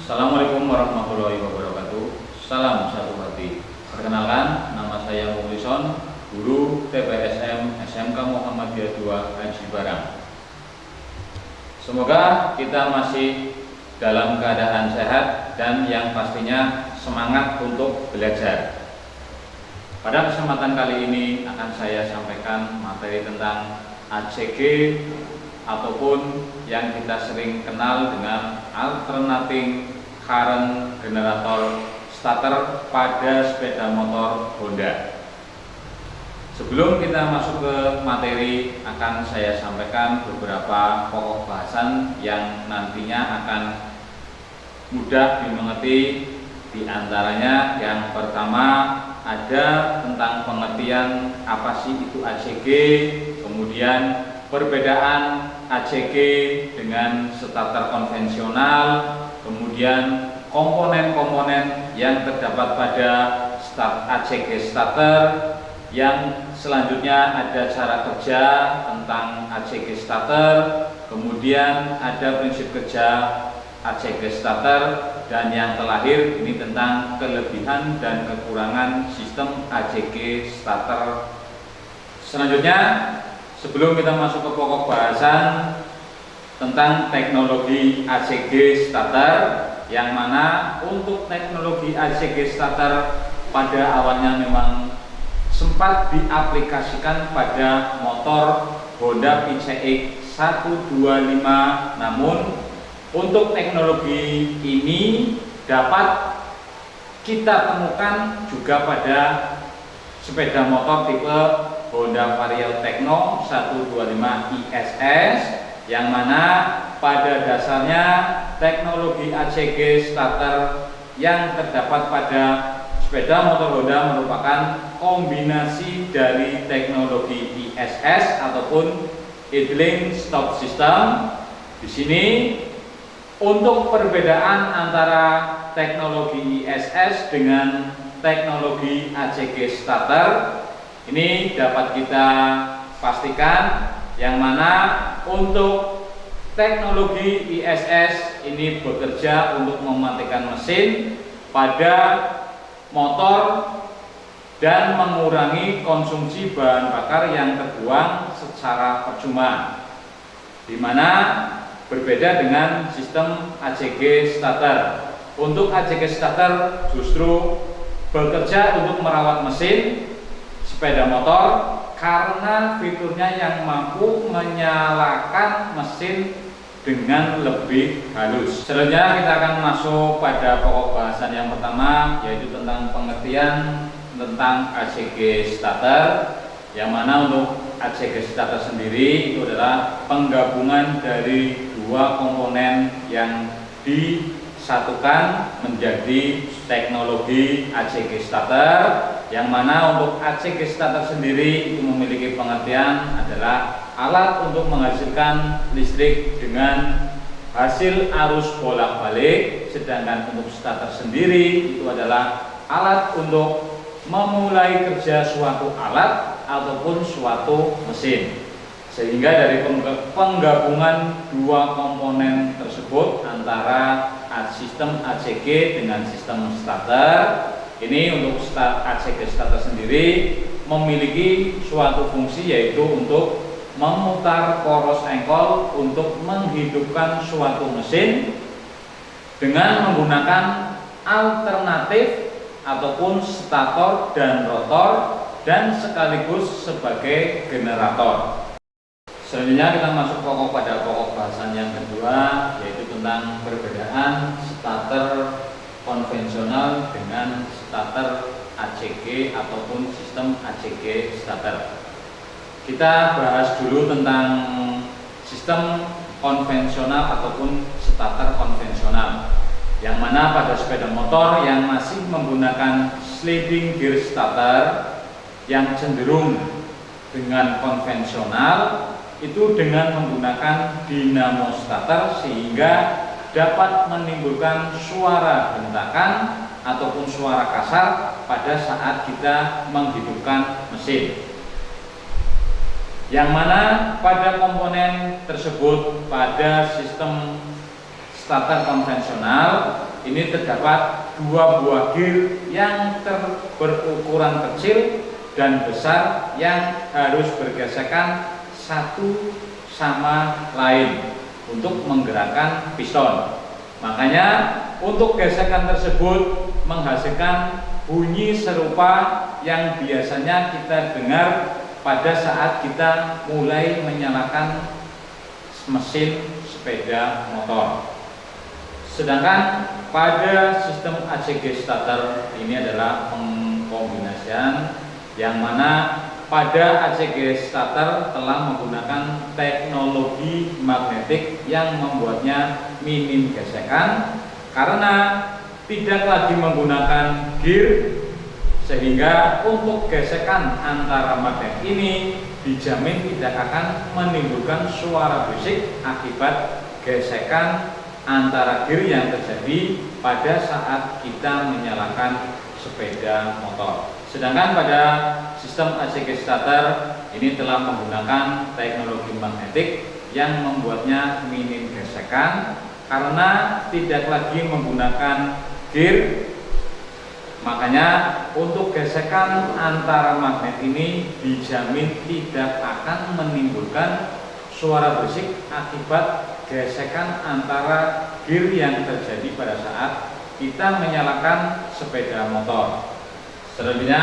Assalamualaikum warahmatullahi wabarakatuh. Salam satu hati. Perkenalkan, nama saya Muhlison, guru TPSM SMK Muhammadiyah 2 Haji Barang. Semoga kita masih dalam keadaan sehat dan yang pastinya semangat untuk belajar. Pada kesempatan kali ini akan saya sampaikan materi tentang ACG ataupun yang kita sering kenal dengan alternating current generator starter pada sepeda motor Honda. Sebelum kita masuk ke materi, akan saya sampaikan beberapa pokok bahasan yang nantinya akan mudah dimengerti. Di antaranya yang pertama ada tentang pengertian apa sih itu ACG, kemudian perbedaan ACG dengan starter konvensional, kemudian komponen-komponen yang terdapat pada ACG starter. Yang selanjutnya ada cara kerja tentang ACG starter, kemudian ada prinsip kerja ACG starter, dan yang terakhir ini tentang kelebihan dan kekurangan sistem ACG starter. Selanjutnya, sebelum kita masuk ke pokok bahasan tentang teknologi ACG starter, yang mana untuk teknologi ACG starter pada awalnya memang sempat diaplikasikan pada motor Honda PCX 125, namun untuk teknologi ini dapat kita temukan juga pada sepeda motor tipe Honda Vario Tekno 125 ISS, yang mana pada dasarnya teknologi ACG starter yang terdapat pada sepeda motor Honda merupakan kombinasi dari teknologi ISS ataupun idling stop system. Di sini untuk perbedaan antara teknologi ISS dengan teknologi ACG starter ini dapat kita pastikan, yang mana untuk teknologi ISS ini bekerja untuk mematikan mesin pada motor dan mengurangi konsumsi bahan bakar yang terbuang secara percuma, di mana berbeda dengan sistem ACG starter. Untuk ACG starter justru bekerja untuk merawat mesin sepeda motor karena fiturnya yang mampu menyalakan mesin dengan lebih halus. Selanjutnya kita akan masuk pada pokok bahasan yang pertama, yaitu tentang pengertian tentang ACG starter, yang mana untuk ACG starter sendiri itu adalah penggabungan dari dua komponen yang disatukan menjadi teknologi ACG starter, yang mana untuk ACG starter sendiri itu memiliki pengertian adalah alat untuk menghasilkan listrik dengan hasil arus bolak-balik, sedangkan untuk starter sendiri itu adalah alat untuk memulai kerja suatu alat ataupun suatu mesin. Sehingga dari penggabungan dua komponen tersebut antara sistem ACG dengan sistem starter, ini untuk ACG starter sendiri memiliki suatu fungsi, yaitu untuk memutar poros engkol untuk menghidupkan suatu mesin dengan menggunakan alternatif ataupun stator dan rotor, dan sekaligus sebagai generator. Selanjutnya kita masuk pada pokok bahasan yang kedua, yaitu tentang perbedaan starter konvensional dengan starter ACG ataupun sistem ACG starter. Kita bahas dulu tentang sistem konvensional ataupun starter konvensional, yang mana pada sepeda motor yang masih menggunakan sliding gear starter yang cenderung dengan konvensional, itu dengan menggunakan dinamo starter sehingga dapat menimbulkan suara hentakan ataupun suara kasar pada saat kita menghidupkan mesin. Yang mana pada komponen tersebut pada sistem starter konvensional ini terdapat dua buah gear yang berukuran kecil dan besar yang harus bergesekan satu sama lain untuk menggerakkan piston. Makanya untuk gesekan tersebut menghasilkan bunyi serupa yang biasanya kita dengar pada saat kita mulai menyalakan mesin sepeda motor. Sedangkan pada sistem ACG starter ini adalah pengkombinasian yang mana pada ACG starter telah menggunakan teknologi magnetik yang membuatnya minim gesekan karena tidak lagi menggunakan gear, sehingga untuk gesekan antara magnet ini dijamin tidak akan menimbulkan suara berisik akibat gesekan antara gear yang terjadi pada saat kita menyalakan sepeda motor. Sedangkan pada sistem ACG starter ini telah menggunakan teknologi magnetik yang membuatnya minim gesekan karena tidak lagi menggunakan gear. Makanya untuk gesekan antara magnet ini dijamin tidak akan menimbulkan suara berisik akibat gesekan antara gear yang terjadi pada saat kita menyalakan sepeda motor. Selanjutnya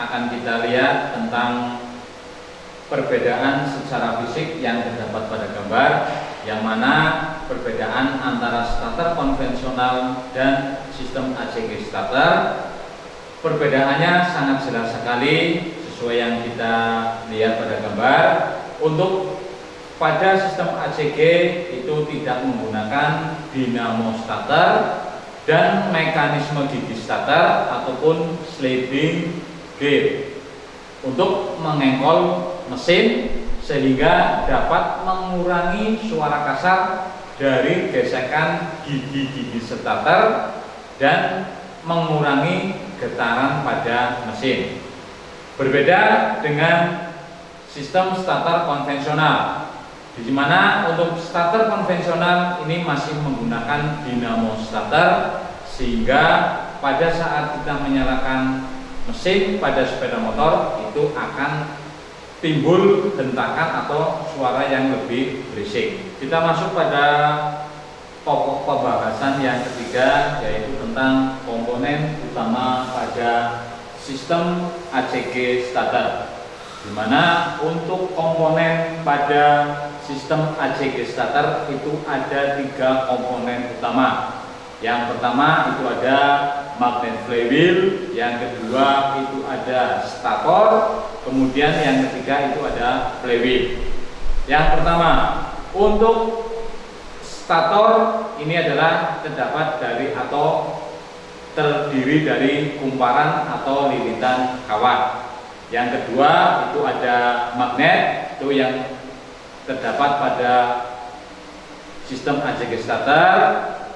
akan kita lihat tentang perbedaan secara fisik yang terdapat pada gambar, yang mana perbedaan antara starter konvensional dan sistem ACG starter. Perbedaannya sangat jelas sekali sesuai yang kita lihat pada gambar. Untuk pada sistem ACG itu tidak menggunakan dinamo starter dan mekanisme gigi starter ataupun sliding gear untuk mengengkol mesin sehingga dapat mengurangi suara kasar dari gesekan gigi-gigi starter dan mengurangi getaran pada mesin. Berbeda dengan sistem starter konvensional, di mana untuk starter konvensional ini masih menggunakan dinamo starter sehingga pada saat kita menyalakan mesin pada sepeda motor itu akan timbul hentakan atau suara yang lebih berisik. Kita masuk pada pokok pembahasan yang ketiga, yaitu tentang komponen utama pada sistem ACG starter, di mana untuk komponen pada sistem ACG starter itu ada 3 komponen utama. Yang pertama itu ada magnet flywheel, yang kedua itu ada stator, kemudian yang ketiga itu ada flywheel. Yang pertama, untuk stator ini adalah terdapat dari atau terdiri dari kumparan atau lilitan kawat. Yang kedua itu ada magnet, itu yang terdapat pada sistem ACG starter.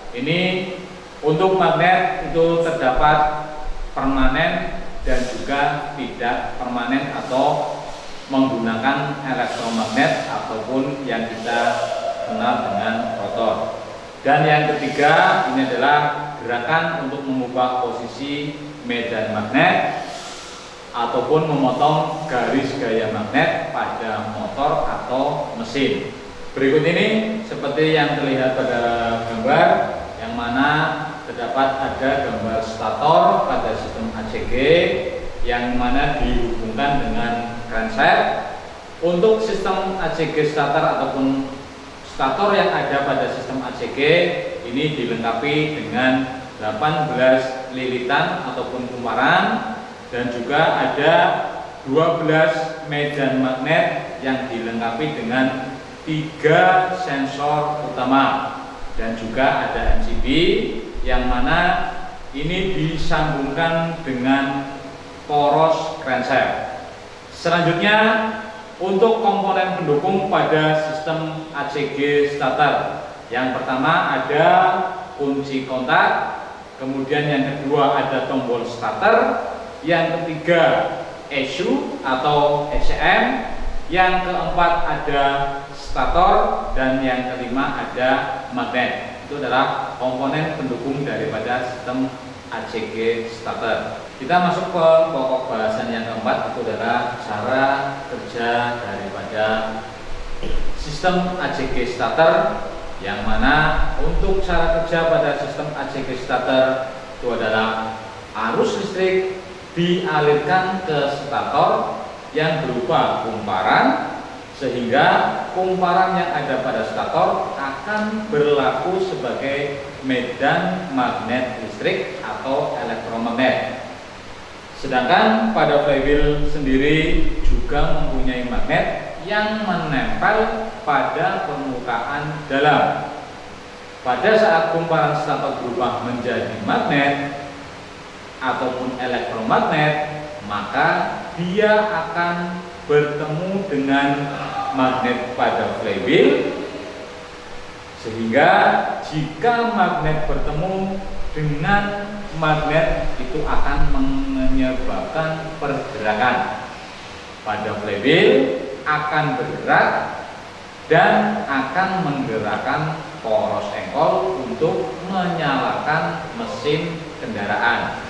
Ini untuk magnet itu terdapat permanen dan juga tidak permanen atau menggunakan elektromagnet ataupun yang kita kenal dengan rotor. Dan yang ketiga ini adalah gerakan untuk mengubah posisi medan magnet ataupun memotong garis gaya magnet pada motor atau mesin. Berikut ini seperti yang terlihat pada gambar, yang mana terdapat ada gambar stator pada sistem ACG yang mana dihubungkan dengan crankshaft. Untuk sistem ACG starter ataupun stator yang ada pada sistem ACG ini dilengkapi dengan 18 lilitan ataupun kumparan dan juga ada 12 medan magnet yang dilengkapi dengan 3 sensor utama dan juga ada MCB yang mana ini disambungkan dengan poros crankshaft. Selanjutnya untuk komponen pendukung pada sistem ACG starter. Yang pertama ada kunci kontak, kemudian yang kedua ada tombol starter, yang ketiga ECU atau ECM, yang keempat ada stator, dan yang kelima ada magnet. Itu adalah komponen pendukung daripada sistem ACG starter. Kita masuk ke pokok bahasan yang keempat, itu adalah cara kerja daripada sistem ACG starter, yang mana untuk cara kerja pada sistem ACG starter itu adalah arus listrik dialirkan ke stator yang berupa kumparan, sehingga kumparan yang ada pada stator akan berlaku sebagai medan magnet listrik atau elektromagnet. Sedangkan pada flywheel sendiri juga mempunyai magnet yang menempel pada permukaan dalam. Pada saat kumparan stator berubah menjadi magnet ataupun elektromagnet, maka dia akan bertemu dengan magnet pada flywheel, sehingga jika magnet bertemu dengan magnet itu akan menyebabkan pergerakan pada flywheel, akan bergerak dan akan menggerakkan poros engkol untuk menyalakan mesin kendaraan.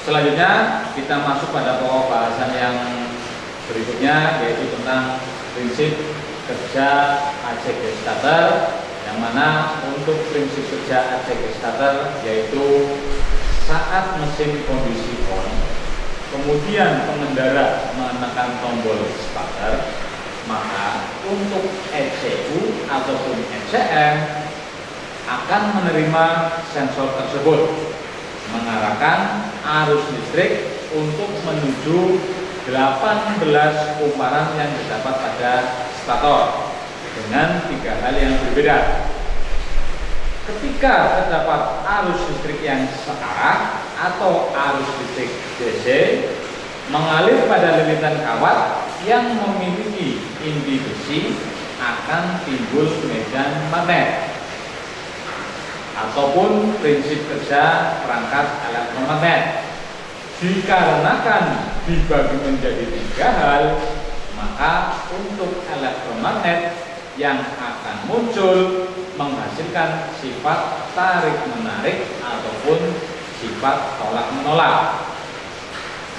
Selanjutnya kita masuk pada pokok bahasan yang berikutnya, yaitu tentang prinsip kerja ACG starter, yang mana untuk prinsip kerja ACG starter yaitu saat mesin kondisi on, kemudian pengendara menekan tombol starter, maka untuk ECU ataupun ECM akan menerima sensor tersebut, mengarahkan arus listrik untuk menuju 18 kumparan yang terdapat pada stator dengan 3 hal yang berbeda. Ketika terdapat arus listrik yang searah atau arus listrik DC mengalir pada lilitan kawat yang memiliki inti besi, akan timbul medan magnet ataupun prinsip kerja perangkat elektromagnet. Dikarenakan dibagi menjadi 3 hal, maka untuk elektromagnet yang akan muncul menghasilkan sifat tarik-menarik ataupun sifat tolak-menolak.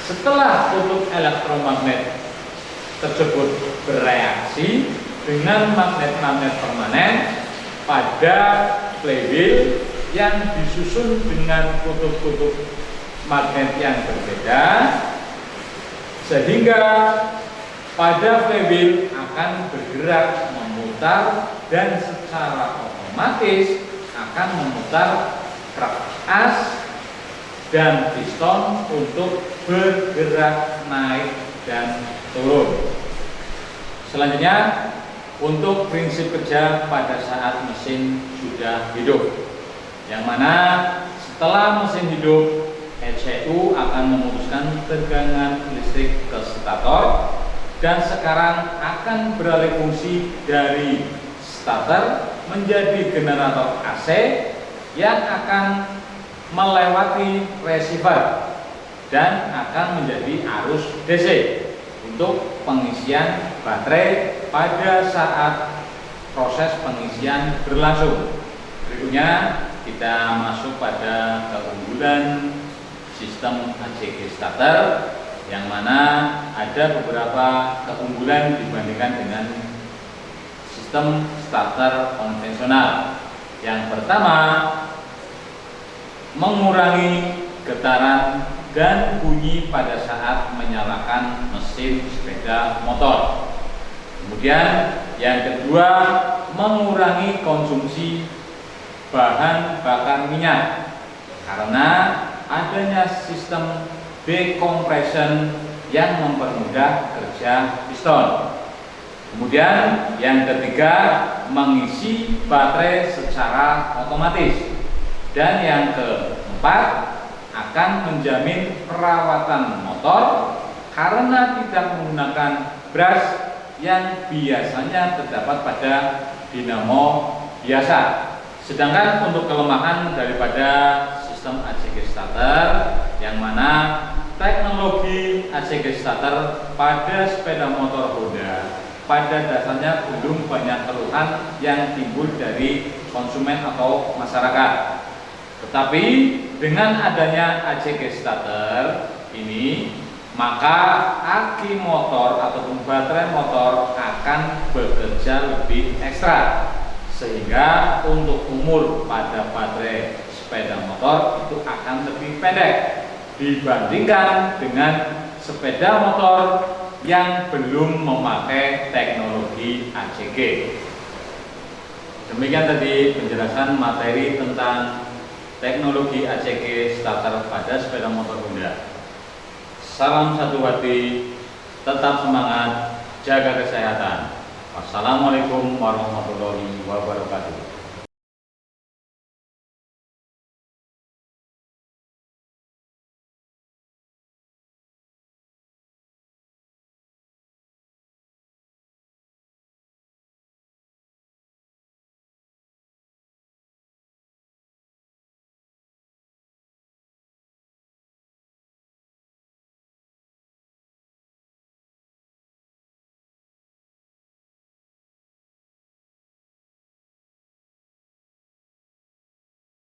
Setelah kutub elektromagnet tersebut bereaksi dengan magnet-magnet permanen pada flywheel yang disusun dengan kutub-kutub magnet yang berbeda, sehingga pada flywheel akan bergerak memutar dan secara otomatis akan memutar krek as dan piston untuk bergerak naik dan turun. Selanjutnya untuk prinsip kerja pada saat mesin sudah hidup, yang mana setelah mesin hidup, ECU akan memutuskan tegangan listrik ke stator dan sekarang akan beralih fungsi dari starter menjadi generator AC yang akan melewati receiver dan akan menjadi arus DC untuk pengisian baterai pada saat proses pengisian berlangsung. Berikutnya kita masuk pada keunggulan sistem ACG starter, yang mana ada beberapa keunggulan dibandingkan dengan sistem starter konvensional. Yang pertama, mengurangi getaran dan bunyi pada saat menyalakan mesin sepeda motor. Kemudian yang kedua, mengurangi konsumsi bahan bakar minyak karena adanya sistem decompression yang mempermudah kerja piston. Kemudian yang ketiga, mengisi baterai secara otomatis. Dan yang keempat, akan menjamin perawatan motor karena tidak menggunakan brush yang biasanya terdapat pada dinamo biasa. Sedangkan untuk kelemahan daripada sistem ACG starter, yang mana teknologi ACG starter pada sepeda motor Honda pada dasarnya belum banyak keluhan yang timbul dari konsumen atau masyarakat. Tetapi dengan adanya ACG starter ini, maka aki motor ataupun baterai motor akan bekerja lebih ekstra, sehingga untuk umur pada baterai sepeda motor itu akan lebih pendek dibandingkan dengan sepeda motor yang belum memakai teknologi ACG. Demikian tadi penjelasan materi tentang teknologi ACG starter pada sepeda motor Honda. Salam satu hati, tetap semangat, jaga kesehatan. Wassalamualaikum warahmatullahi wabarakatuh.